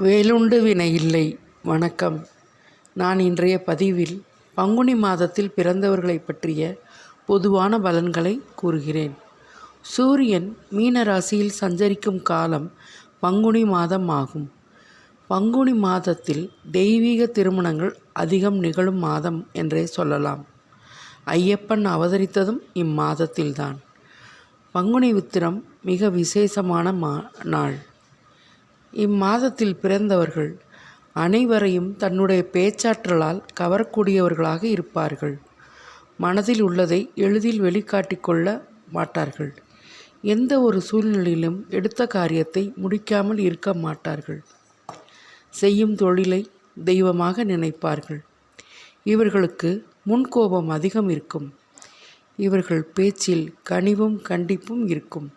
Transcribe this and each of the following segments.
வேலுண்டு வினையில்லை. வணக்கம். நான் இன்றைய பதிவில் பங்குனி மாதத்தில் பிறந்தவர்களை பற்றிய பொதுவான பலன்களை கூறுகிறேன். சூரியன் மீன ராசியில் சஞ்சரிக்கும் காலம் பங்குனி மாதம் ஆகும். பங்குனி மாதத்தில் தெய்வீக திருமணங்கள் அதிகம் நிகழும் மாதம் என்றே சொல்லலாம். ஐயப்பன் அவதரித்ததும் இம்மாதத்தில்தான். பங்குனி உத்திரம் மிக விசேஷமான நாள். இம்மாதத்தில் பிறந்தவர்கள் அனைவரையும் தன்னுடைய பேச்சாற்றலால் கவரக்கூடியவர்களாக இருப்பார்கள். மனதில் உள்ளதை எளிதில் வெளிக்காட்டிக்கொள்ள மாட்டார்கள். எந்த ஒரு சூழ்நிலையிலும் எடுத்த காரியத்தை முடிக்காமல் இருக்க மாட்டார்கள். செய்யும் தொழிலை தெய்வமாக நினைப்பார்கள். இவர்களுக்கு முன்கோபம் அதிகம் இருக்கும். இவர்கள் பேச்சில் கனிவும் கண்டிப்பும் இருக்கும்.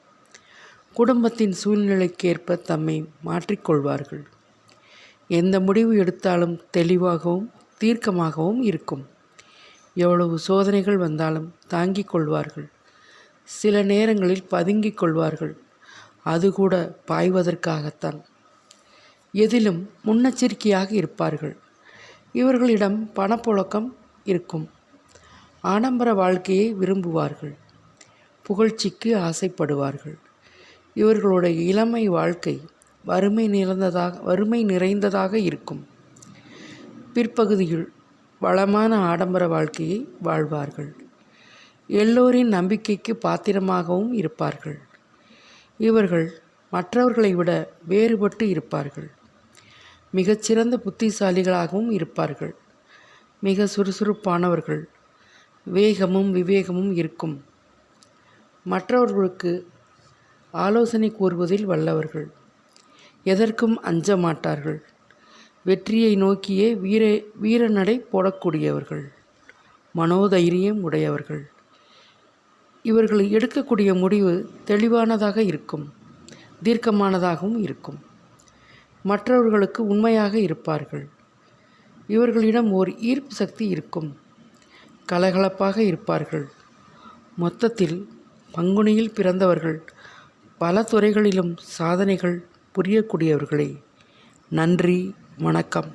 குடும்பத்தின் சூழ்நிலைக்கேற்ப தம்மை மாற்றிக்கொள்வார்கள். எந்த முடிவு எடுத்தாலும் தெளிவாகவும் தீர்க்கமாகவும் இருக்கும். எவ்வளவு சோதனைகள் வந்தாலும் தாங்கிக் கொள்வார்கள். சில நேரங்களில் பதுங்கிக் கொள்வார்கள். அது கூட பாய்வதற்காகத்தான். எதிலும் முன்னெச்சரிக்கையாக இருப்பார்கள். இவர்களிடம் பணப்புழக்கம் இருக்கும். ஆடம்பர வாழ்க்கையை விரும்புவார்கள். புகழ்ச்சிக்கு ஆசைப்படுவார்கள். இவர்களுடைய இளமை வாழ்க்கை வறுமை நிறைந்ததாக இருக்கும். பிற்பகுதியில் வளமான ஆடம்பர வாழ்க்கையை வாழ்வார்கள். எல்லோரின் நம்பிக்கைக்கு பாத்திரமாகவும் இருப்பார்கள். இவர்கள் மற்றவர்களை விட வேறுபட்டு இருப்பார்கள். மிகச்சிறந்த புத்திசாலிகளாகவும் இருப்பார்கள். மிக சுறுசுறுப்பானவர்கள். வேகமும் விவேகமும் இருக்கும். மற்றவர்களுக்கு ஆலோசனை கூறுவதில் வல்லவர்கள். எதற்கும் அஞ்ச மாட்டார்கள். வெற்றியை நோக்கியே வீரநடை போடக்கூடியவர்கள். மனோதைரியம் உடையவர்கள். இவர்கள் எடுக்கக்கூடிய முடிவு தெளிவானதாக இருக்கும். தீர்க்கமானதாகவும் இருக்கும். மற்றவர்களுக்கு உண்மையாக இருப்பார்கள். இவர்களிடம் ஓர் ஈர்ப்பு சக்தி இருக்கும். கலகலப்பாக இருப்பார்கள். மொத்தத்தில் பங்குனியில் பிறந்தவர்கள் பல துறைகளிலும் சாதனைகள் புரியக்கூடியவர்களே. நன்றி. வணக்கம்.